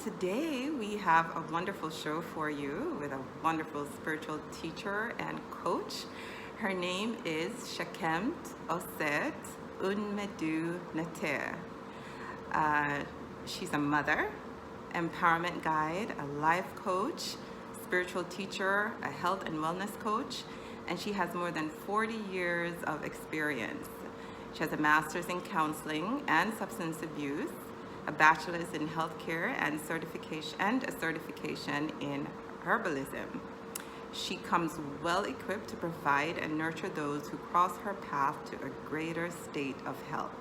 today we have a wonderful show for you with a wonderful spiritual teacher and coach. Her name is Shekhem-t Ausar-t She's a mother, empowerment guide, a life coach, spiritual teacher, a health and wellness coach, and she has more than 40 years of experience. She has a master's in counseling and substance abuse, a bachelor's in healthcare, and a certification in herbalism. She comes well equipped to provide and nurture those who cross her path to a greater state of health.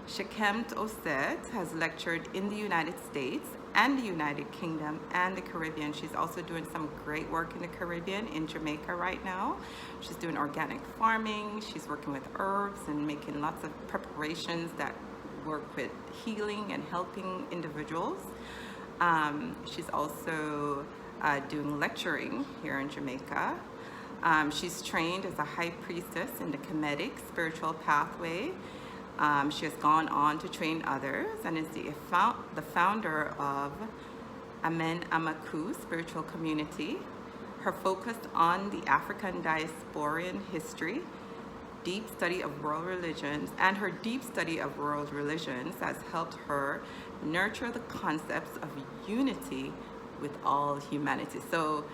Shekhem-t Ausar-t has lectured in the United States and the United Kingdom and the Caribbean. She's also doing some great work in the Caribbean, in Jamaica right now. She's doing organic farming. She's working with herbs and making lots of preparations that work with healing and helping individuals. She's also doing lecturing here in Jamaica. She's trained as a high priestess in the Kemetic spiritual pathway. She has gone on to train others and is the founder of Amen Amaku spiritual community. Her focus on the African diasporan history, deep study of world religions, and her deep study of world religions has helped her nurture the concepts of unity with all humanity. So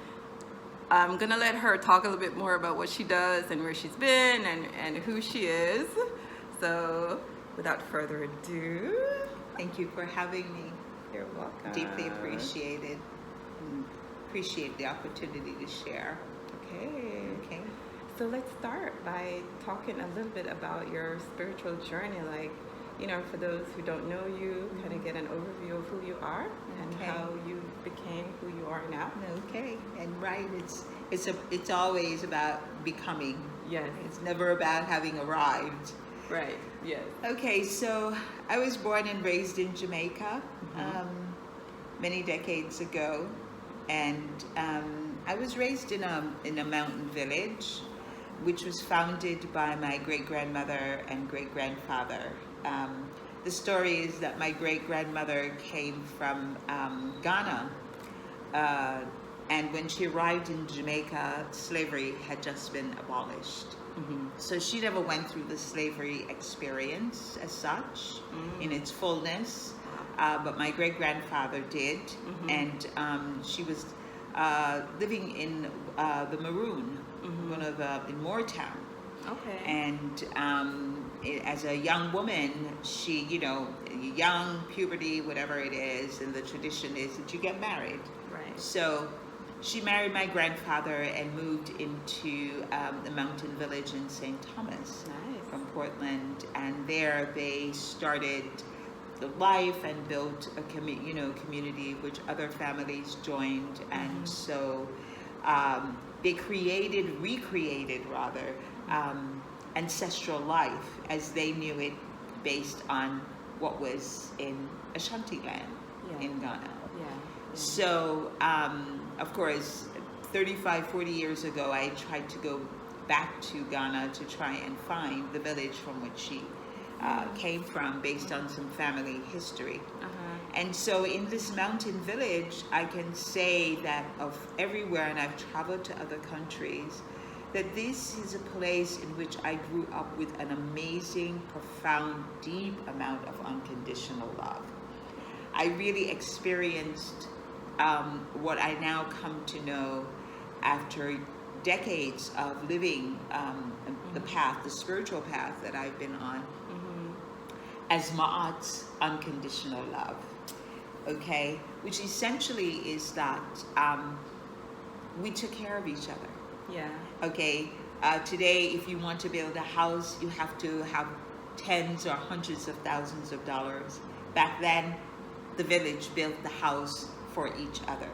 I'm gonna let her talk a little bit more about what she does and where she's been and who she is. So without further ado, thank you for having me. You're welcome. Deeply appreciated. Appreciate the opportunity to share. Okay. So let's start by talking a little bit about your spiritual journey. Like, for those who don't know you, kind of get an overview of who you are and how you became who you are now. Okay. And right, it's always about becoming. Yes. It's never about having arrived. Right. Yes. Okay. So I was born and raised in Jamaica, many decades ago, and I was raised in a mountain village, which was founded by my great-grandmother and great-grandfather. The story is that my great-grandmother came from Ghana, and when she arrived in Jamaica, slavery had just been abolished. So she never went through the slavery experience as such in its fullness, but my great-grandfather did, and she was living in the Maroon, in Moortown. Okay. And as a young woman, she, young, puberty, whatever it is, and the tradition is that you get married. Right. So she married my grandfather and moved into the mountain village in St. Thomas. Nice. From Portland, and there they started the life and built a community which other families joined, and so they recreated ancestral life as they knew it, based on what was in Ashanti land in Ghana. Yeah. So of course 35-40 years ago I tried to go back to Ghana to try and find the village from which she came from, based on some family history. And so in this mountain village, I can say that of everywhere, and I've traveled to other countries, that this is a place in which I grew up with an amazing, profound, deep amount of unconditional love. I really experienced what I now come to know after decades of living the spiritual path that I've been on, as Ma'at's unconditional love, okay? Which essentially is that we took care of each other. Yeah. Okay, today if you want to build a house, you have to have tens or hundreds of thousands of dollars. Back then, the village built the house for each other.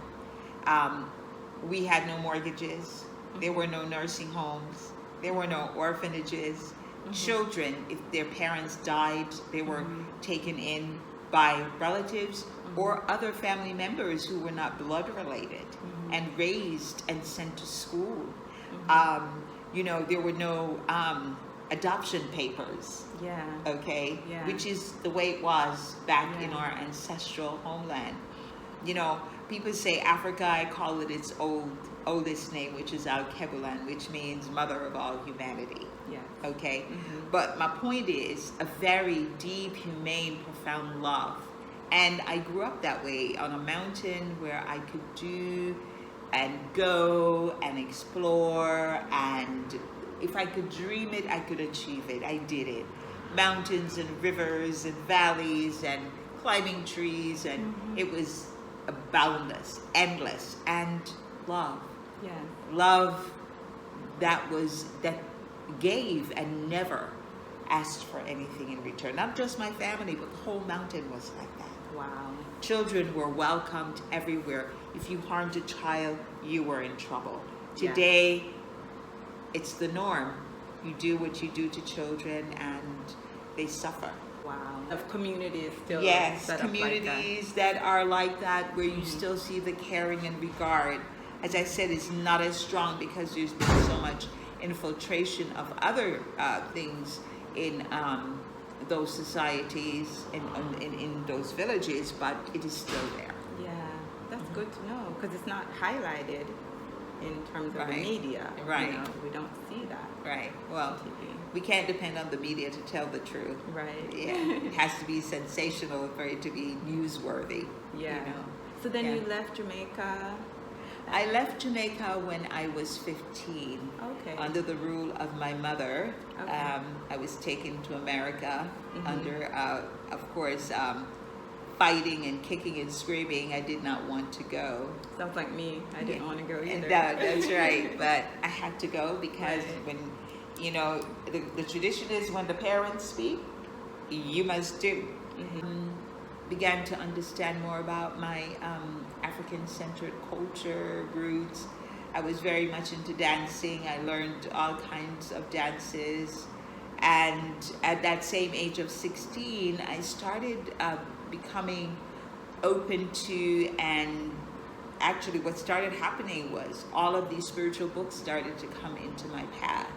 We had no mortgages. There were no nursing homes. There were no orphanages. Children, if their parents died, they were taken in by relatives or other family members who were not blood related, and raised and sent to school. There were no adoption papers. Yeah. Okay. Yeah. Which is the way it was back in our ancestral homeland. you know, people say Africa, I call it its oldest name, which is Al-Kebulan, which means mother of all humanity. Yeah. Okay? But my point is a very deep, humane, profound love. And I grew up that way on a mountain where I could do and go and explore, and if I could dream it, I could achieve it. I did it. Mountains and rivers and valleys and climbing trees, and it was boundless, endless, and love. Yeah. Love that gave and never asked for anything in return. Not just my family, but the whole mountain was like that. Wow. Children were welcomed everywhere. If you harmed a child, you were in trouble. Yeah. Today, it's the norm. You do what you do to children, and they suffer. Wow. Of communities still Yes, set up like communities that are like that, where you still see the caring and regard. As I said, it's not as strong because there's been so much infiltration of other things in those societies and in those villages, but it is still there. Yeah, that's good to know, because it's not highlighted in terms of the Right. media. Right. You know, we don't see that Right. Well, on TV. we can't depend on the media to tell the truth. Right. Yeah, it has to be sensational for it to be newsworthy. Yeah. You know? So then Yeah. you left Jamaica. I left Jamaica when I was 15. Okay. Under the rule of my mother. Okay. I was taken to America Mhm. under, of course, fighting and kicking and screaming. I did not want to go. Sounds like me. I didn't want to go And either. that's right. But I had to go because Right. when, you know, the tradition is when the parents speak, you must do. Began to understand more about my African-centered culture, roots. I was very much into dancing. I learned all kinds of dances. And at that same age of 16, I started becoming open to, and actually what started happening was all of these spiritual books started to come into my path.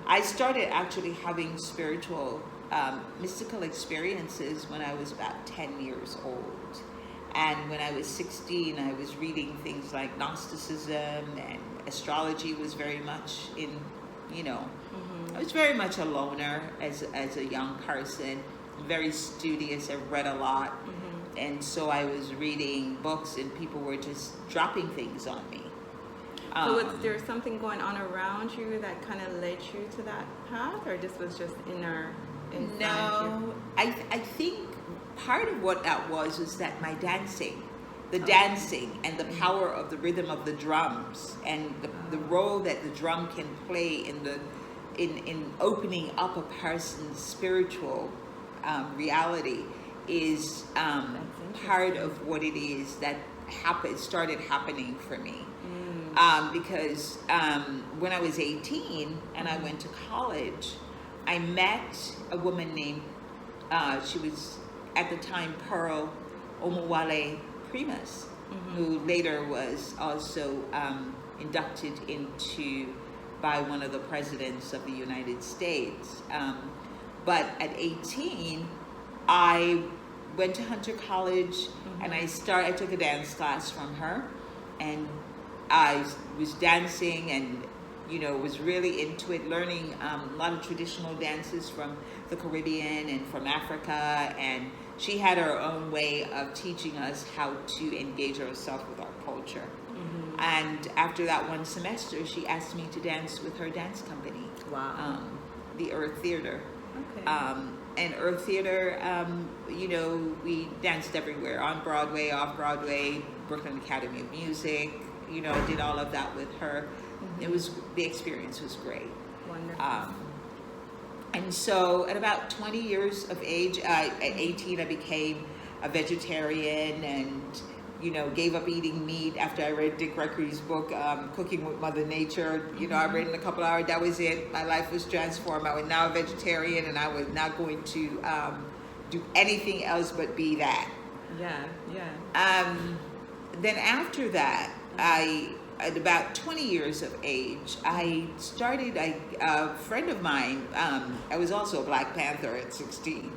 I started actually having spiritual, mystical experiences when I was about 10 years old. And when I was 16, I was reading things like Gnosticism, and astrology was very much in, you know, I was very much a loner as a young person, very studious. I read a lot. And so I was reading books, and people were just dropping things on me. So was there something going on around you that kind of led you to that path, or this was just inside you? No, I think part of what that was that my dancing, the dancing and the power of the rhythm of the drums, and the role that the drum can play in opening up a person's spiritual reality is part of what it is that started happening for me. Because when I was 18 and I went to college, I met a woman named, she was at the time Pearl Omowale Primus, who later was also inducted into by one of the presidents of the United States. But at 18, I went to Hunter College and I took a dance class from her, and I was dancing and, you know, was really into it, learning a lot of traditional dances from the Caribbean and from Africa. And she had her own way of teaching us how to engage ourselves with our culture. And after that one semester, she asked me to dance with her dance company. Wow. The Earth Theater. Okay. And Earth Theater, you know, we danced everywhere, on Broadway, off Broadway, Brooklyn Academy of Music. You know, I did all of that with her. The experience was great. Wonderful. And so at about 20 years of age, at 18, I became a vegetarian and, you know, gave up eating meat after I read Dick Gregory's book, Cooking with Mother Nature. You know, I read in a couple hours, that was it. My life was transformed. I was now a vegetarian, and I was not going to do anything else but be that. Yeah. Then after that, I at about 20 years of age, a friend of mine, I was also a Black Panther at 16.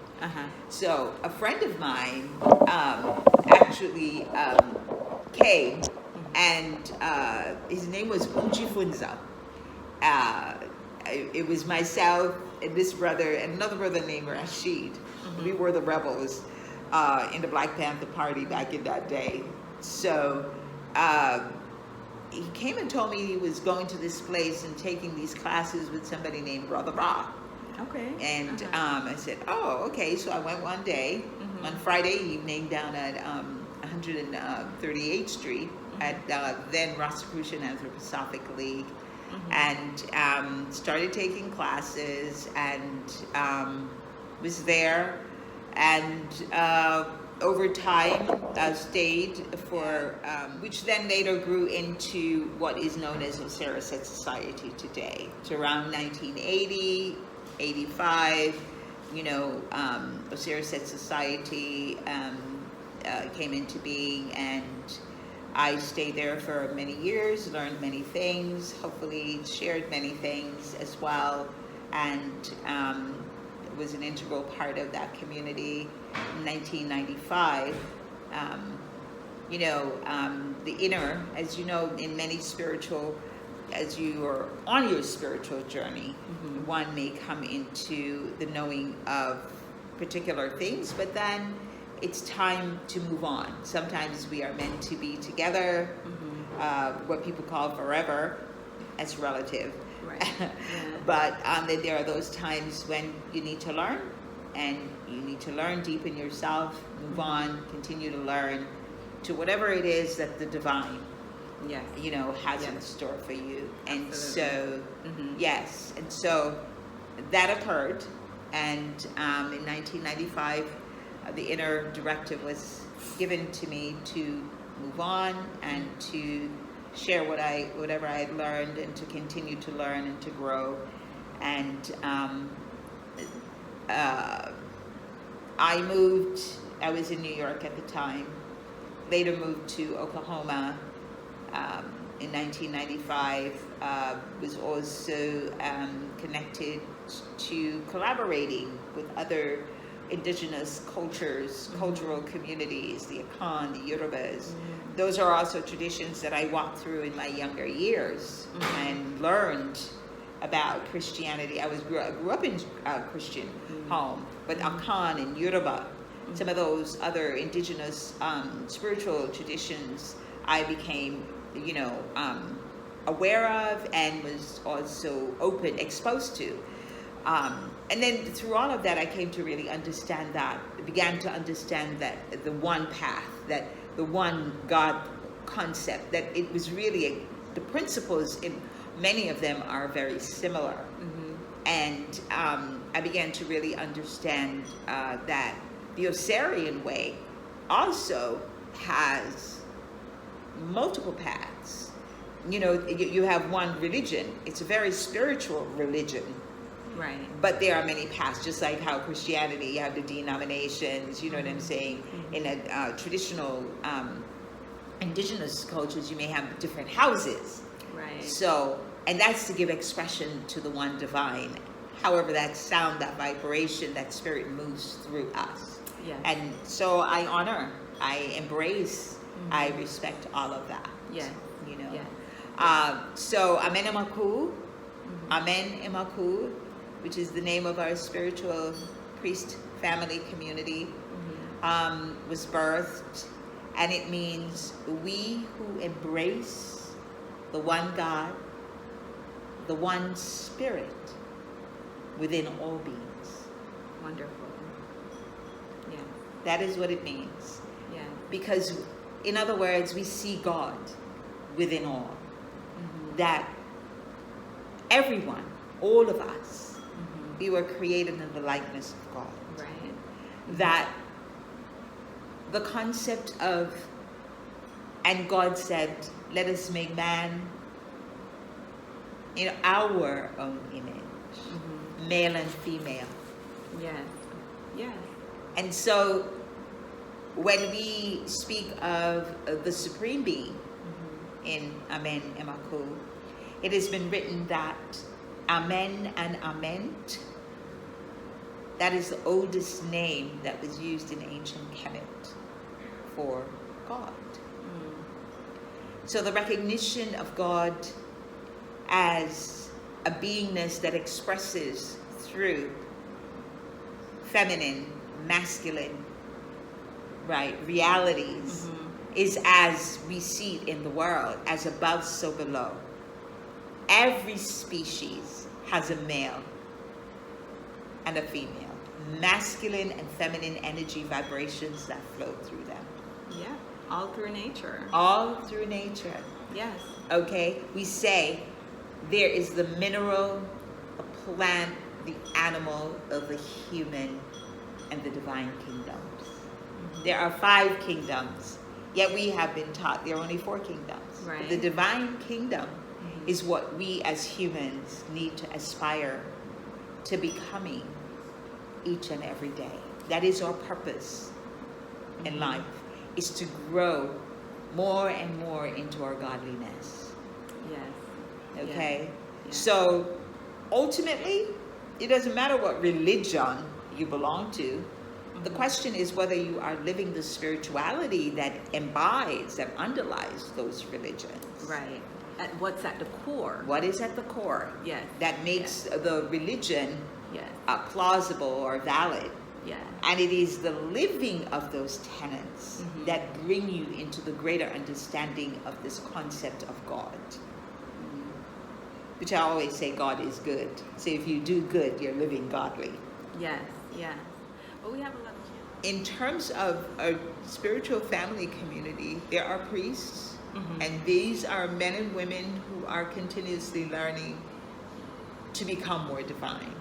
So a friend of mine actually came, and his name was Ujifunza. It was myself and this brother and another brother named Rashid. We were the rebels in the Black Panther Party back in that day. So he came and told me he was going to this place and taking these classes with somebody named Brother Ra. Okay. And I said, oh, okay. So I went one day on Friday evening down at 138th Street at then Rosicrucian Anthroposophic League, and started taking classes, and was there, and over time stayed for, which then later grew into what is known as Ausar-t Society today. So around 1980, 85, Ausar-t Society came into being, and I stayed there for many years, learned many things, hopefully shared many things as well, and was an integral part of that community. In 1995, the inner, as you know, in many spiritual, as you are on your spiritual journey, one may come into the knowing of particular things, but then it's time to move on. Sometimes we are meant to be together, what people call forever, as relative. Right. Yeah. But there are those times when you need to learn, and you need to learn, deepen yourself, move on, continue to learn to whatever it is that the divine, has in store for you. And Absolutely. so, yes, and so that occurred, and in 1995, the inner directive was given to me to move on and to share whatever I had learned, and to continue to learn and to grow. And I moved. I was in New York at the time. Later moved to Oklahoma in 1995. Was also connected to collaborating with other indigenous cultures, cultural communities, the Akan, the Yorubas. Those are also traditions that I walked through in my younger years and learned about Christianity. I grew up in a Christian home, but Akan and Yoruba, some of those other indigenous spiritual traditions, I became, aware of, and was also exposed to. And then through all of that, I came to really began to understand that the one path, that the one God concept, that it was really, the principles in many of them are very similar. And I began to really understand that the Osarian way also has multiple paths. You have one religion. It's a very spiritual religion. Right. But there are many paths, just like how Christianity, you have the denominations, you know what I'm saying? In a traditional indigenous cultures, you may have different houses. Right. So, and that's to give expression to the one divine. However, that sound, that vibration, that spirit moves through us. Yes. And so I honor, I embrace, I respect all of that. Yes. Yes. So Amen Emaku, Amen Emaku, which is the name of our spiritual priest family community, was birthed, and it means we who embrace the one God, the one spirit within all beings. Wonderful. Yeah. That is what it means. Yeah. Because, in other words, we see God within all. That everyone, all of us, we were created in the likeness of God. Right. That the concept of, and God said, let us make man in our own image, male and female. Yes. Yes. And so when we speak of the Supreme Being, in Amen Emaku, it has been written that Amen and Ament, that is the oldest name that was used in ancient Kemet for God. So the recognition of God as a beingness that expresses through feminine, masculine, right, realities is as we see it in the world, as above, so below. Every species has a male and a female, masculine and feminine energy vibrations that flow through them. Yeah, all through nature. All through nature. Yes. Okay, we say there is the mineral, the plant, the animal, of the human, and the divine kingdoms. There are 5 kingdoms, yet we have been taught there are only 4 kingdoms. Right. The divine kingdom is what we as humans need to aspire to becoming each and every day. That is our purpose in life, is to grow more and more into our godliness. Yes. Okay? Yes. So ultimately, it doesn't matter what religion you belong to. The question is whether you are living the spirituality that embodies, that underlies those religions. Right. What's at the core? What is at the core? Yes. That makes the religion Yes. plausible or valid. Yeah. And it is the living of those tenets that bring you into the greater understanding of this concept of God. Which I always say God is good. So if you do good, you're living godly. Yes. Yes. But we have a lot of. In terms of a spiritual family community, there are priests, and these are men and women who are continuously learning to become more divine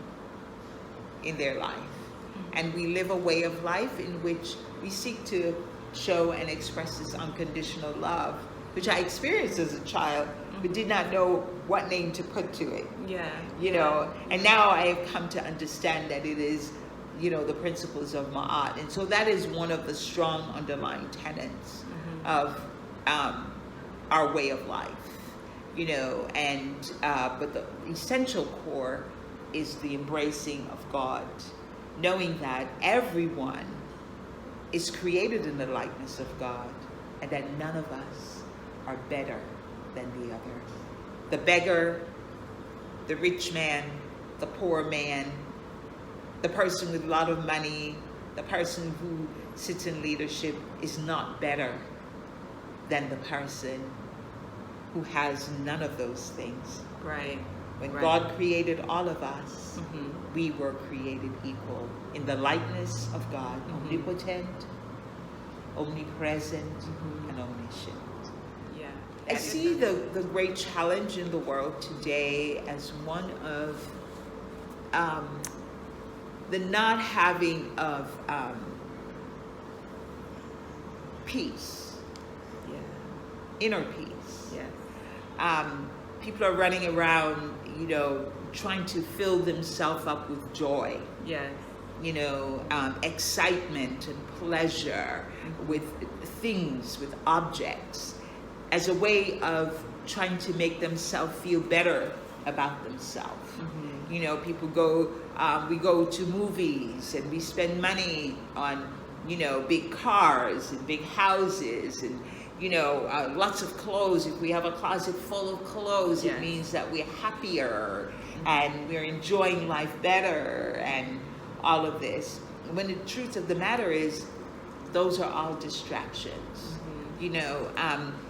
in their life. And we live a way of life in which we seek to show and express this unconditional love, which I experienced as a child, but did not know what name to put to it. Yeah. You know, and now I have come to understand that it is, you know, the principles of Ma'at. And so that is one of the strong underlying tenets of our way of life, you know, and but the essential core is the embracing of God, knowing that everyone is created in the likeness of God, and that none of us are better than the other. The beggar, the rich man, the poor man, the person with a lot of money, the person who sits in leadership is not better than the person who has none of those things. Right. When Right. God created all of us, we were created equal in the likeness of God, omnipotent, omnipresent, and omniscient. Yeah. I see the great challenge in the world today as one of the not having of peace, inner peace. Yes. People are running around, you know, trying to fill themselves up with joy, Yes. you know, excitement and pleasure with things, with objects, as a way of trying to make themselves feel better about themselves. You know, people go, we go to movies and we spend money on, you know, big cars and big houses and, you know, lots of clothes. If we have a closet full of clothes, Yes. it means that we're happier and we're enjoying life better and all of this. When the truth of the matter is, those are all distractions. You know,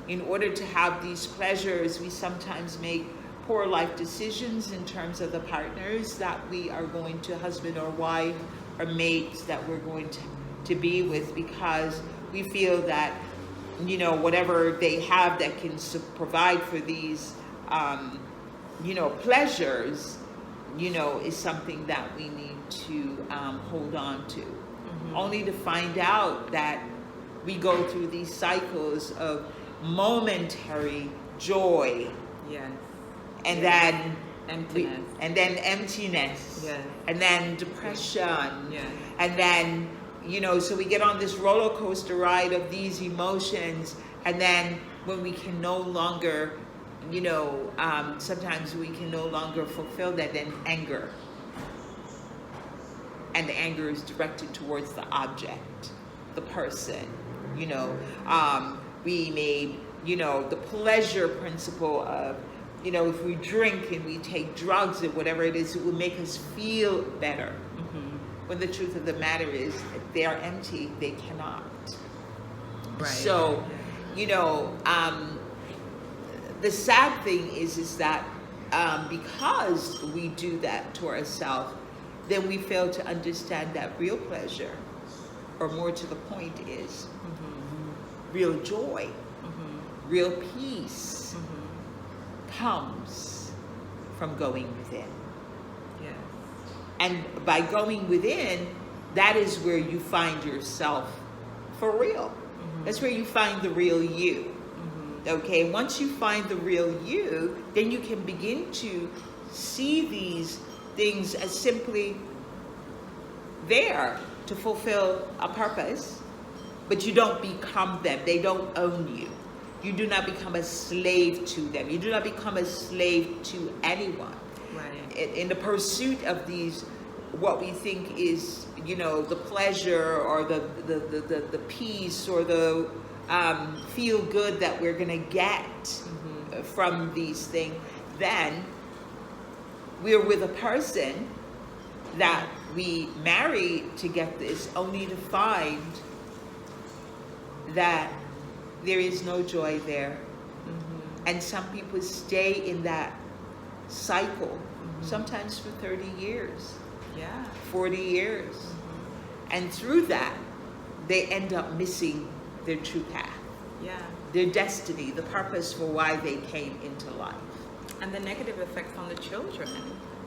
in order to have these pleasures, we sometimes make poor life decisions in terms of the partners that we are going to, husband or wife or mates that we're going to be with, because we feel that, you know, whatever they have that can provide for these, you know, pleasures, you know, is something that we need to hold on to. Only to find out that we go through these cycles of momentary joy, Yes. and Yes. then Emptiness. and then emptiness, Yes. and then depression, Yes. and then, you know, so we get on this roller coaster ride of these emotions, and then when we can no longer, sometimes we can no longer fulfill that in anger. And the anger is directed towards the object, the person. We made, the pleasure principle of, if we drink and we take drugs or whatever it is, it will make us feel better. When the truth of the matter is, if they are empty, they cannot. Right. So, the sad thing is that because we do that to ourselves, then we fail to understand that real pleasure, or more to the point is, real joy, real peace comes from going within. Yes. And by going within, that is where you find yourself for real. That's where you find the real you. Okay, once you find the real you, then you can begin to see these things as simply there to fulfill a purpose, but you don't become them. They don't own you. You do not become a slave to them. You do not become a slave to anyone. Right. In the pursuit of these, what we think is, the pleasure or the peace or the feel good that we're going to get from these things, then we're with a person that we marry to get this, only to find that there is no joy there. And some people stay in that cycle, sometimes for 30 years, 40 years. And through that, they end up missing their true path, their destiny, the purpose for why they came into life. And the negative effects on the children.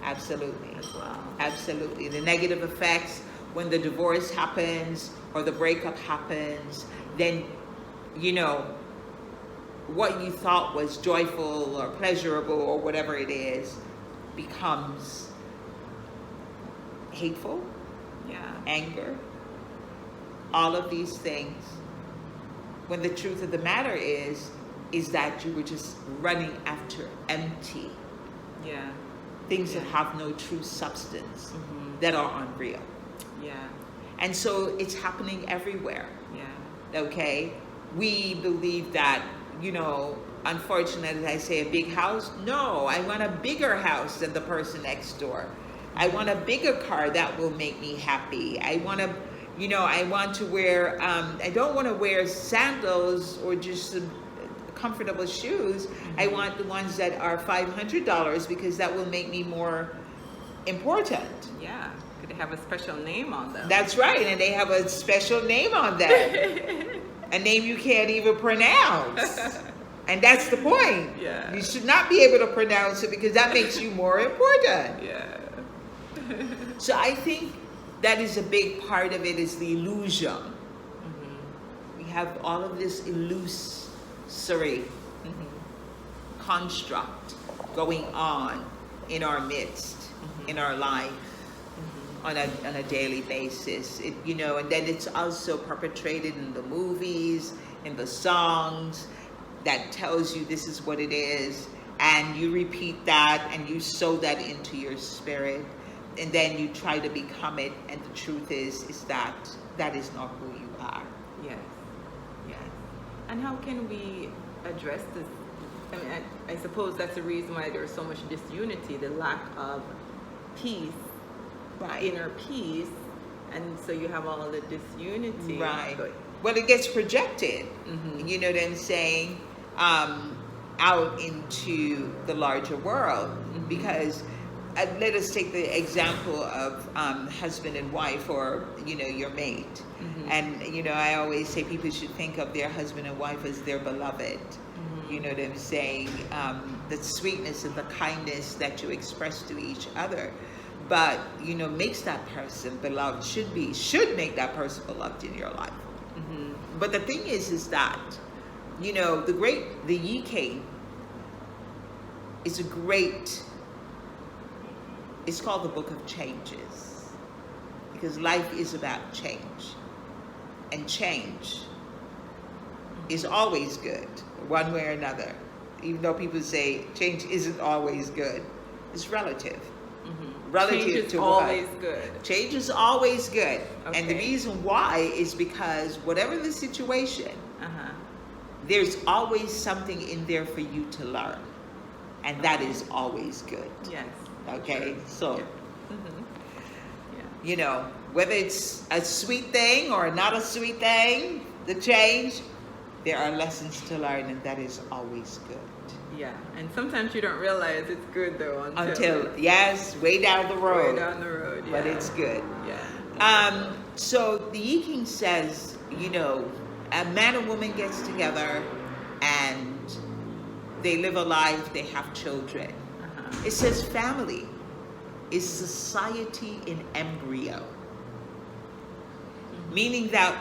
Absolutely. As well. Absolutely. The negative effects when the divorce happens or the breakup happens, then, what you thought was joyful or pleasurable or whatever it is becomes hateful, anger, all of these things. When the truth of the matter is that you were just running after empty. Things that have no true substance, that are unreal. And so it's happening everywhere. Okay? We believe that, unfortunately, I say a big house. No, I want a bigger house than the person next door. I want a bigger car that will make me happy. I want to, I want to wear, I don't want to wear sandals or just comfortable shoes. I want the ones that are $500 because that will make me more important. They have a special name on them. That's right, and they have a special name on them. A name you can't even pronounce. And that's the point. You should not be able to pronounce it because that makes you more important. So I think that is a big part of it, is the illusion. We have all of this illusory construct going on in our midst, in our life, on a daily basis. And then it's also perpetrated in the movies, in the songs, that tells you this is what it is, and you repeat that and you sow that into your spirit, and then you try to become it, and the truth is that is not who you are. Yes. And how can we address this? I mean, I suppose that's the reason why there's so much disunity, the lack of peace, inner peace, and so you have all the disunity. Well, it gets projected, you know what I'm saying, out into the larger world, because let us take the example of husband and wife, or your mate. And I always say people should think of their husband and wife as their beloved. You know what I'm saying? The sweetness and the kindness that you express to each other, but makes that person beloved, should make that person beloved in your life. But the thing is that the Yi King is a great. It's called the Book of Changes, because life is about change, and change is always good, one way or another. Even though people say change isn't always good, it's relative. Relative Change is to always what? good. Change is always good. And the Okay. reason why is because whatever the situation, Uh-huh. there's always something in there for you to learn. And that is always good. Yes. Okay? So, Yeah. you know, whether it's a sweet thing or not a sweet thing, the change, there are lessons to learn, and that is always good. Yeah. And sometimes you don't realize it's good though Until, yes, way down the road. way down the road. Yeah. But it's good. Yeah. So the Yi King says, you know, a man and woman gets together and they live a life, they have children. Uh-huh. It says family is society in embryo. Meaning that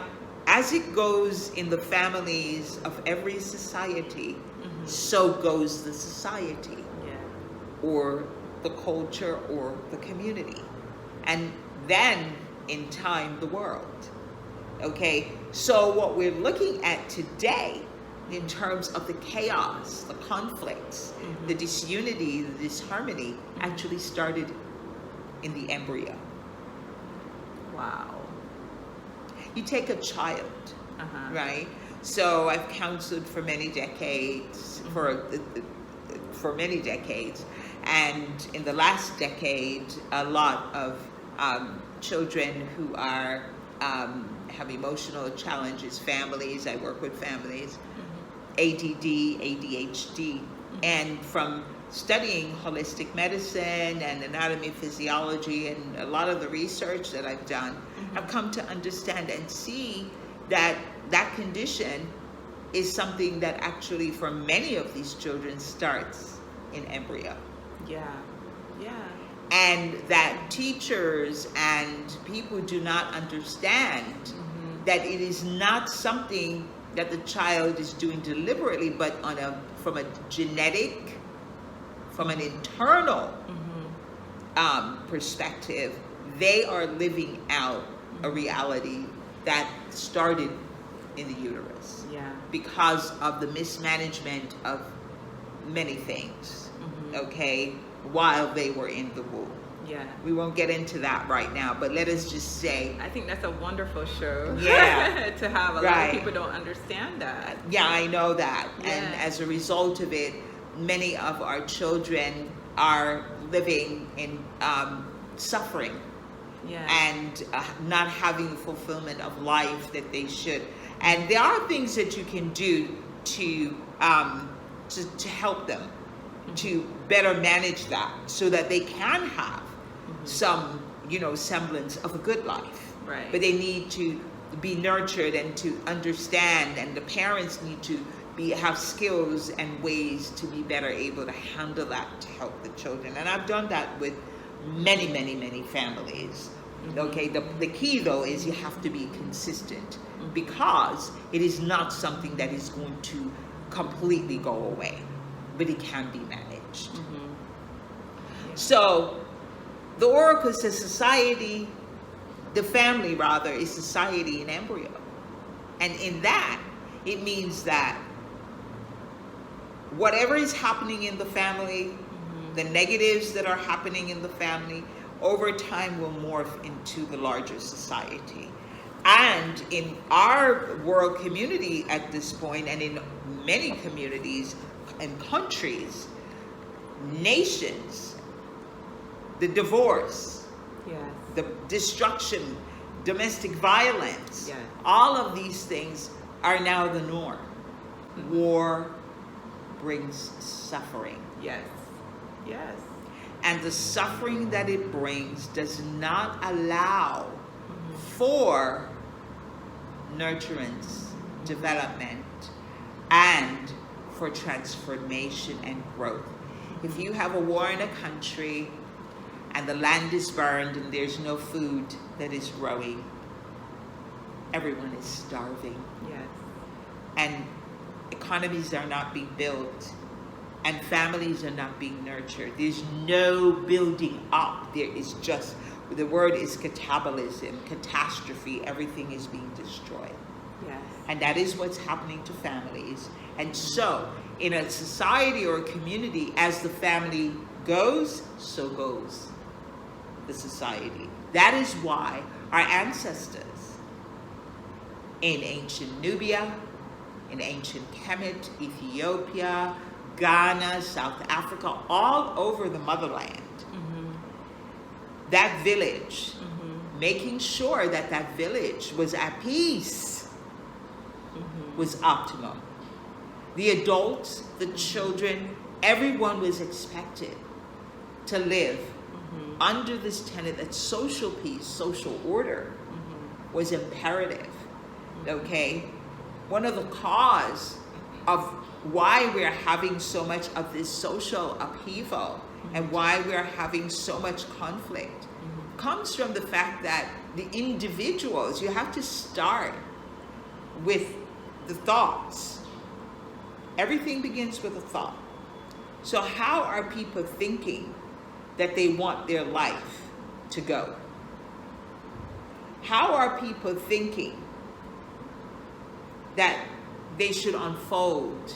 as it goes in the families of every society, so goes the society Yeah. or the culture or the community. And then in time, the world. Okay, so what we're looking at today in terms of the chaos, the conflicts, the disunity, the disharmony actually started in the embryo. Wow. You take a child, Uh-huh. right? So I've counseled for many decades, for many decades, and in the last decade, a lot of children who are have emotional challenges, families. I work with families, ADD, ADHD, and from studying holistic medicine and anatomy, physiology, and a lot of the research that I've done, I've come to understand and see that that condition is something that actually for many of these children starts in embryo. Yeah. Yeah. And that teachers and people do not understand that it is not something that the child is doing deliberately, but from a genetic, from an internal perspective, they are living out a reality that started in the uterus Yeah. because of the mismanagement of many things, okay, while they were in the womb. Yeah. We won't get into that right now, but let us just say, I think that's a wonderful show. Yeah. To have a lot Right. of people don't understand that. yeah, I know that. Yeah. And as a result of it, many of our children are living in suffering Yeah. and not having the fulfillment of life that they should. And there are things that you can do to help them to better manage that, so that they can have some, semblance of a good life. Right. But they need to be nurtured and to understand, and the parents need to have skills and ways to be better able to handle that, to help the children. And I've done that with many, many, many families. Okay, the key though is you have to be consistent, because it is not something that is going to completely go away, but it can be managed. So the oracle says society, the family rather, is society in embryo. And in that, it means that whatever is happening in the family, the negatives that are happening in the family, over time will morph into the larger society. And in our world community at this point, and in many communities and countries, nations, the divorce, Yes. the destruction, domestic violence, Yes. all of these things are now the norm. War brings suffering. Yes. Yes. And the suffering that it brings does not allow for nurturance, development, and for transformation and growth. If you have a war in a country and the land is burned and there's no food that is growing, everyone is starving. Yes. And economies are not being built, and families are not being nurtured. There's no building up. There is just, the word is catabolism, catastrophe. Everything is being destroyed. Yes. And that is what's happening to families. And so, in a society or a community, as the family goes, so goes the society. That is why our ancestors in ancient Nubia, in ancient Kemet, Ethiopia, Ghana, South Africa, all over the motherland, that village, making sure that that village was at peace, was optimum. The adults, the children, everyone was expected to live under this tenet that social peace, social order was imperative. Okay? One of the cause of why we're having so much of this social upheaval and why we're having so much conflict comes from the fact that the individuals, you have to start with the thoughts. Everything begins with a thought. So how are people thinking that they want their life to go? How are people thinking that they should unfold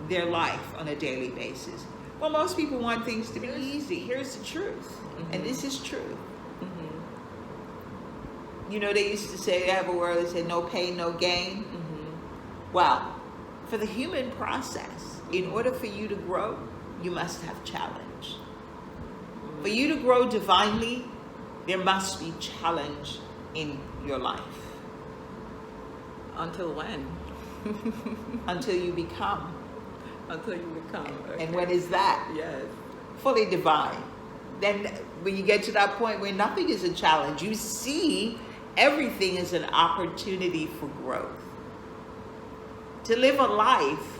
their life on a daily basis? Well, most people want things to be easy. Here's the truth, and this is true. You know, they used to say, they have a word, they say, no pain, no gain. Well, for the human process, in order for you to grow, you must have challenge. For you to grow divinely, there must be challenge in your life. Until when? Until you become. Until you become. Okay. And when is that? Yes. Fully divine. Then when you get to that point where nothing is a challenge, you see everything is an opportunity for growth. To live a life,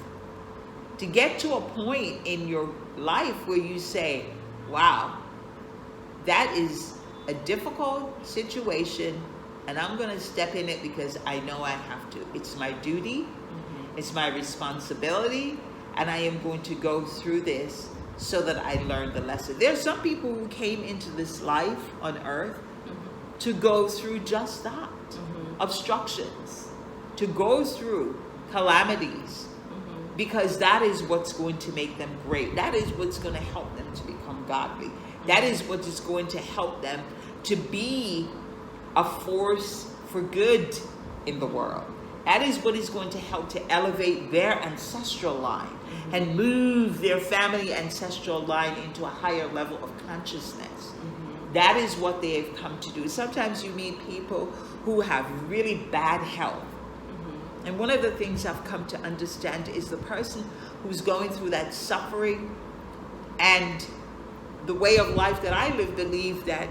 to get to a point in your life where you say, wow, that is a difficult situation and I'm going to step in it because I know I have to. It's my duty, it's my responsibility, and I am going to go through this so that I learn the lesson. There are some people who came into this life on earth to go through just that. Obstructions, to go through calamities, because that is what's going to make them great. That is what's going to help them to become godly. That is what is going to help them to be a force for good in the world. That is what is going to help to elevate their ancestral line and move their family ancestral line into a higher level of consciousness. That is what they have come to do. Sometimes you meet people who have really bad health. And one of the things I've come to understand is the person who's going through that suffering and the way of life that I live, believe that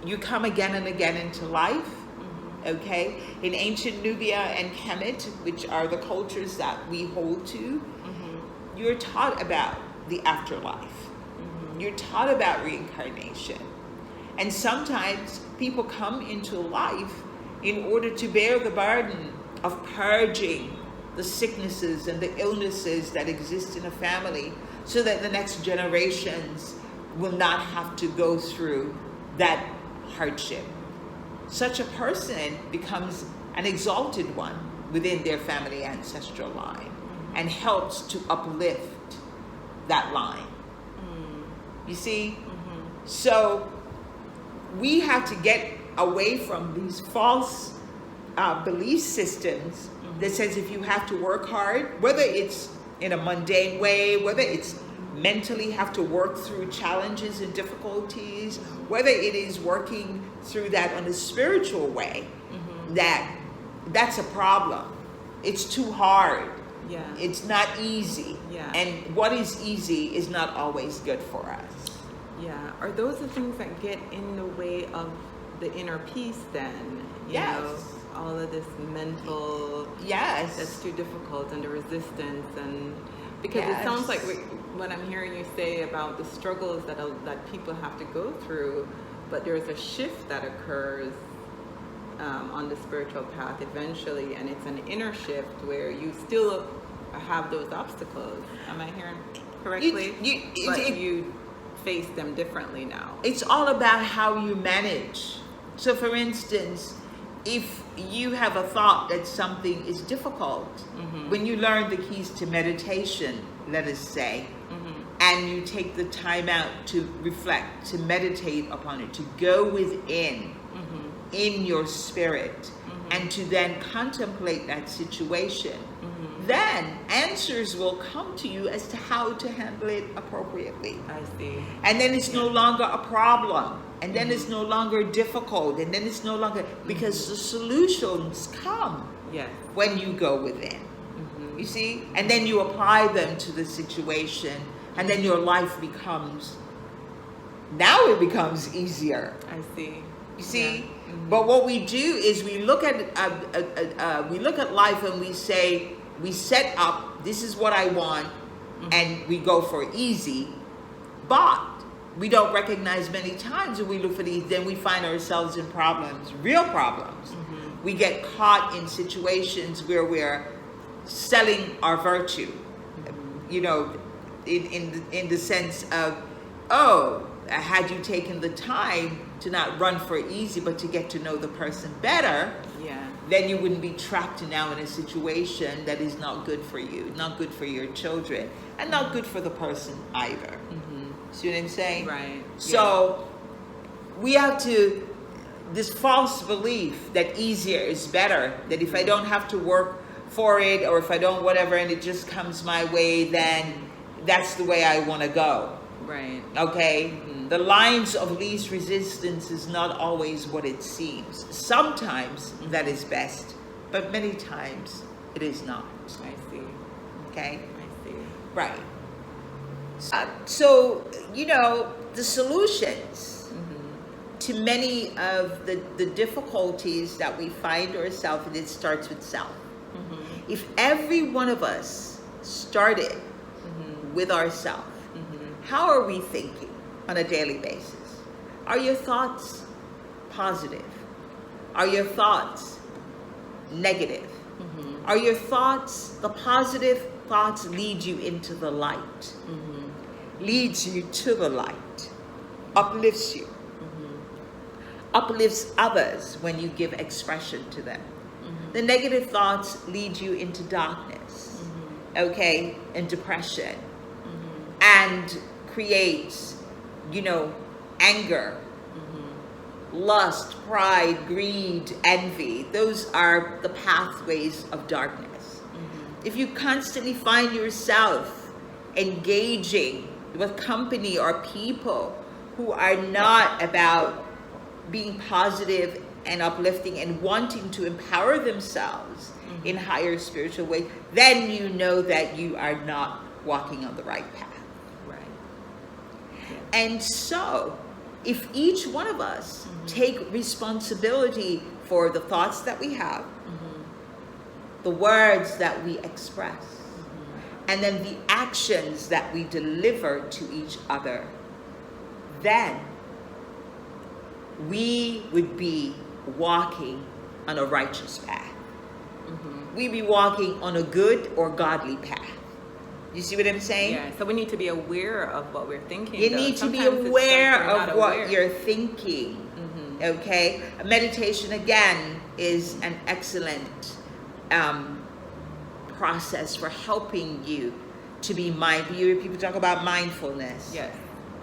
you come again and again into life. Okay? In ancient Nubia and Kemet, which are the cultures that we hold to, you're taught about the afterlife. You're taught about reincarnation. And sometimes people come into life in order to bear the burden of purging the sicknesses and the illnesses that exist in a family so that the next generations will not have to go through that hardship. Such a person becomes an exalted one within their family ancestral line and helps to uplift that line. You see? So we have to get away from these false belief systems that says if you have to work hard, whether it's in a mundane way, whether it's mentally have to work through challenges and difficulties, whether it is working through that on a spiritual way, that's a problem. It's too hard. Yeah. It's not easy. Yeah. And what is easy is not always good for us. Yeah. Are those the things that get in the way of the inner peace then? You know, all of this mental, that's too difficult, and the resistance, and because it sounds like what I'm hearing you say about the struggles that people have to go through, but there's a shift that occurs on the spiritual path eventually, and it's an inner shift where you still have those obstacles. Am I hearing correctly? You face them differently now. It's all about how you manage. So for instance, if you have a thought that something is difficult, when you learn the keys to meditation, let us say, and you take the time out to reflect, to meditate upon it, to go within, in your spirit, and to then contemplate that situation, then answers will come to you as to how to handle it appropriately. I see. And then it's no longer a problem. And then it's no longer difficult. And then it's no longer, because the solutions come when you go within. You see? And then you apply them to the situation. And then your life becomes, now it becomes easier. I see. You see? But what we do is we look at life and we say, we set up, this is what I want, and we go for easy. But we don't recognize many times when we look for these, then we find ourselves in problems, real problems. We get caught in situations where we're selling our virtue, you know, in the sense of, oh, had you taken the time to not run for easy, but to get to know the person better, then you wouldn't be trapped now in a situation that is not good for you, not good for your children, and not good for the person either. See what I'm saying? Right. So we have to, this false belief that easier is better, that if I don't have to work for it, or if I don't whatever, and it just comes my way, then that's the way I want to go. Right. Okay? The lines of least resistance is not always what it seems. Sometimes that is best, but many times it is not. I see. Okay? I see. Right. So, you know, the solutions to many of the difficulties that we find ourselves in, it starts with self. If every one of us started with ourselves, how are we thinking on a daily basis? Are your thoughts positive? Are your thoughts negative? Are your thoughts, the positive thoughts lead you into the light, leads you to the light, uplifts you, uplifts others when you give expression to them. The negative thoughts lead you into darkness, okay, and depression, and creates, you know, anger, lust, pride, greed, envy. Those are the pathways of darkness. If you constantly find yourself engaging with company or people who are not about being positive and uplifting and wanting to empower themselves in higher spiritual ways, then you know that you are not walking on the right path. And so, if each one of us take responsibility for the thoughts that we have, the words that we express, and then the actions that we deliver to each other, then we would be walking on a righteous path. We'd be walking on a good or godly path. You see what I'm saying? Yeah, so we need to be aware of what we're thinking. You need to be aware of what you're thinking. Okay? Meditation, again, is an excellent process for helping you to be mindful. You hear people talk about mindfulness. Yes.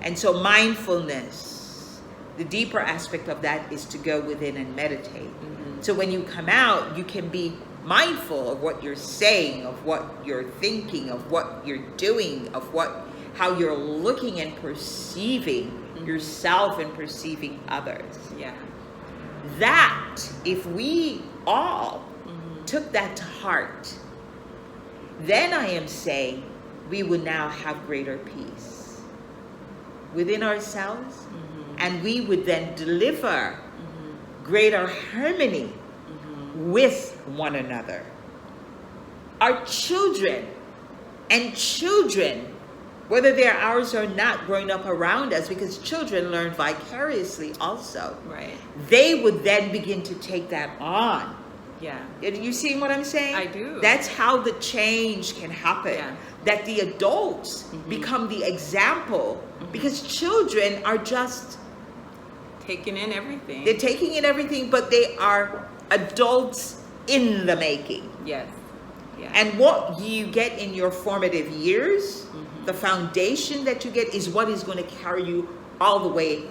And so mindfulness, the deeper aspect of that is to go within and meditate. So when you come out, you can be mindful of what you're saying, of what you're thinking, of what you're doing, of how you're looking and perceiving yourself and perceiving others. Yeah. That, if we all took that to heart, then I am saying we would now have greater peace within ourselves, and we would then deliver greater harmony with one another. Our children, whether they're ours or not, growing up around us, because children learn vicariously also. Right. They would then begin to take that on. Yeah. You see what I'm saying? I do. That's how the change can happen. Yeah. That the adults become the example, because children are just Taking in everything. They're taking in everything, but they are adults in the making. Yes. Yeah. And what you get in your formative years, the foundation that you get is what is going to carry you all the way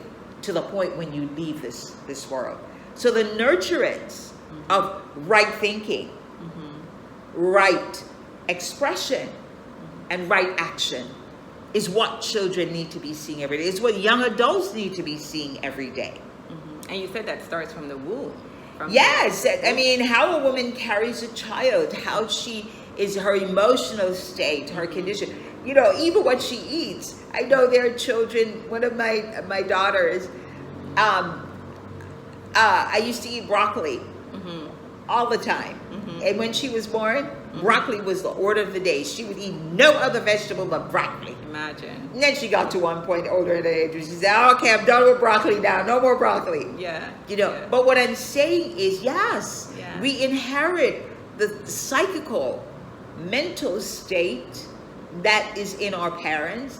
to the point when you leave this world. So the nurturance of right thinking, right expression, and right action is what children need to be seeing every day. It's what young adults need to be seeing every day. And you said that starts from the womb. Yes, I mean, how a woman carries a child, how she is, her emotional state, her condition, you know, even what she eats. I know there are children, one of my daughters, I used to eat broccoli all the time. And when she was born, broccoli was the order of the day. She would eat no other vegetable but broccoli. Imagine. And then she got to one point older in the age where she said, okay, I'm done with broccoli now. No more broccoli. Yeah. You know, yeah. But what I'm saying is, yes, Yeah. we inherit the psychical, mental state that is in our parents.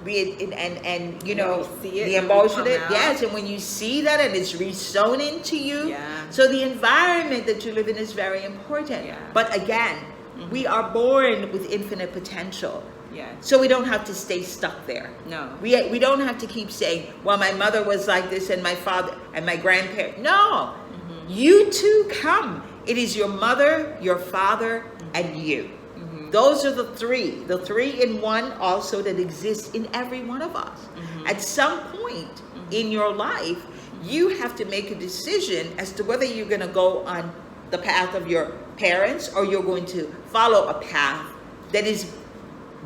Be it and you know, we see it the when we emotion, come out. yes, and when you see that and it's resown into you, Yeah. so the environment that you live in is very important. Yeah. But again, we are born with infinite potential. Yes. So we don't have to stay stuck there. No. We don't have to keep saying, well, my mother was like this and my father and my grandparents. No. You too come. It is your mother, your father, and you. Those are the three in one also that exist in every one of us. At some point in your life, you have to make a decision as to whether you're going to go on the path of your parents or you're going to follow a path that is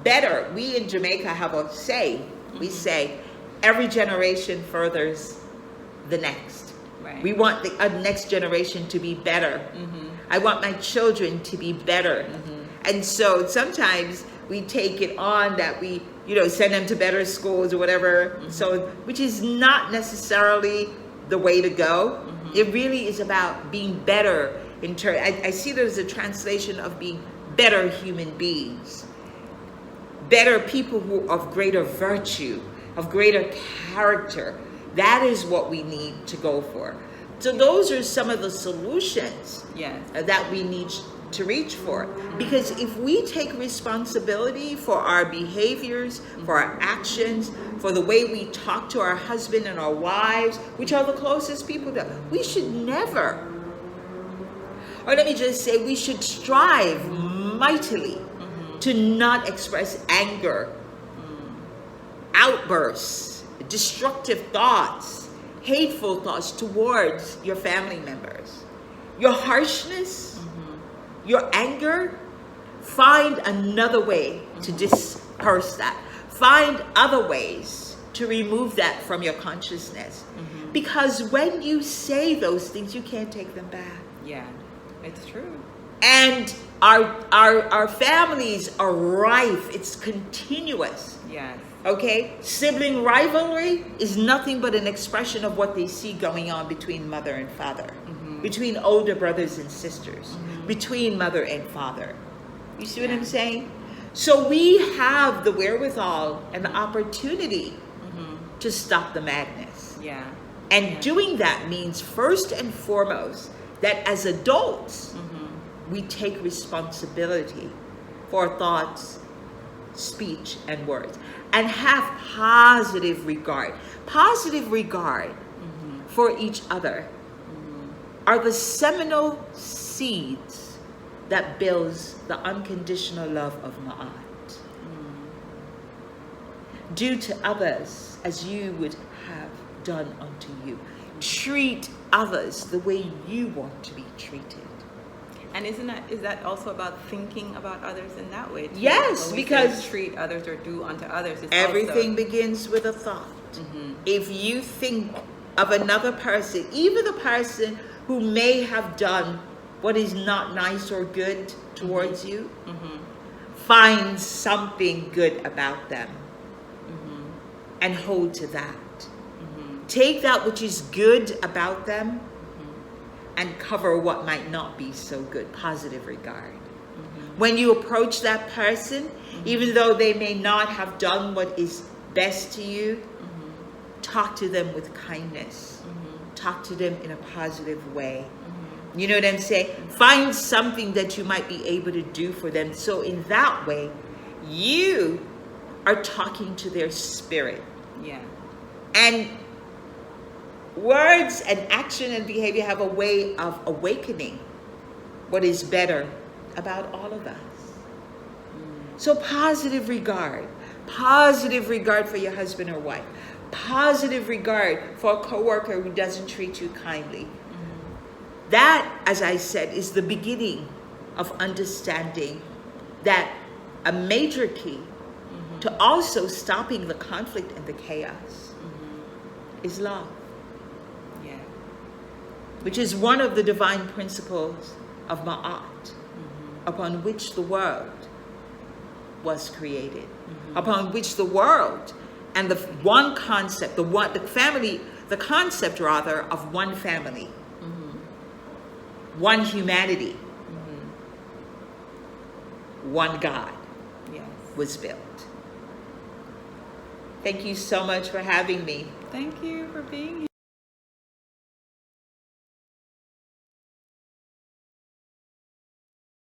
better. We in Jamaica have a say. We say, every generation furthers the next. Right. We want the next generation to be better. I want my children to be better. And so sometimes we take it on that we, you know, send them to better schools or whatever. So, which is not necessarily the way to go. It really is about being better in turn. I see there's a translation of being better human beings. Better people who are of greater virtue, of greater character. That is what we need to go for. So those are some of the solutions that we need to reach for. Because if we take responsibility for our behaviors, for our actions, for the way we talk to our husband and our wives, which are the closest people to us, we should never, or let me just say, we should strive mightily to not express anger, outbursts, destructive thoughts, hateful thoughts towards your family members. Your harshness, your anger, find another way to disperse that. Find other ways to remove that from your consciousness. Because when you say those things, you can't take them back. Yeah, it's true. And our families are rife. It's continuous. Yes. Okay? Sibling rivalry is nothing but an expression of what they see going on between mother and father, between older brothers and sisters, between mother and father. You see what I'm saying? So we have the wherewithal and the opportunity to stop the madness. Yeah. And doing that means first and foremost that as adults, we take responsibility for thoughts, speech, and words, and have positive regard. Positive regard for each other are the seminal seeds that builds the unconditional love of Ma'at. Do to others as you would have done unto you. Treat others the way you want to be treated. And is that also about thinking about others in that way too? Yes, When we because say treat others or do unto others. It's everything begins with a thought. If you think of another person, even the person who may have done what is not nice or good towards you, find something good about them and hold to that. Take that which is good about them and cover what might not be so good. Positive regard. When you approach that person, even though they may not have done what is best to you, talk to them with kindness. Talk to them in a positive way. You know what I'm saying? Find something that you might be able to do for them. So in that way, you are talking to their spirit. Yeah. And words and action and behavior have a way of awakening what is better about all of us. So positive regard for your husband or wife, positive regard for a coworker who doesn't treat you kindly. That, as I said, is the beginning of understanding that a major key to also stopping the conflict and the chaos is love. Yeah. Which is one of the divine principles of Ma'at, upon which the world was created, upon which the world and the one concept, the concept of one family, one humanity, one God was built. Thank you so much for having me. Thank you for being here.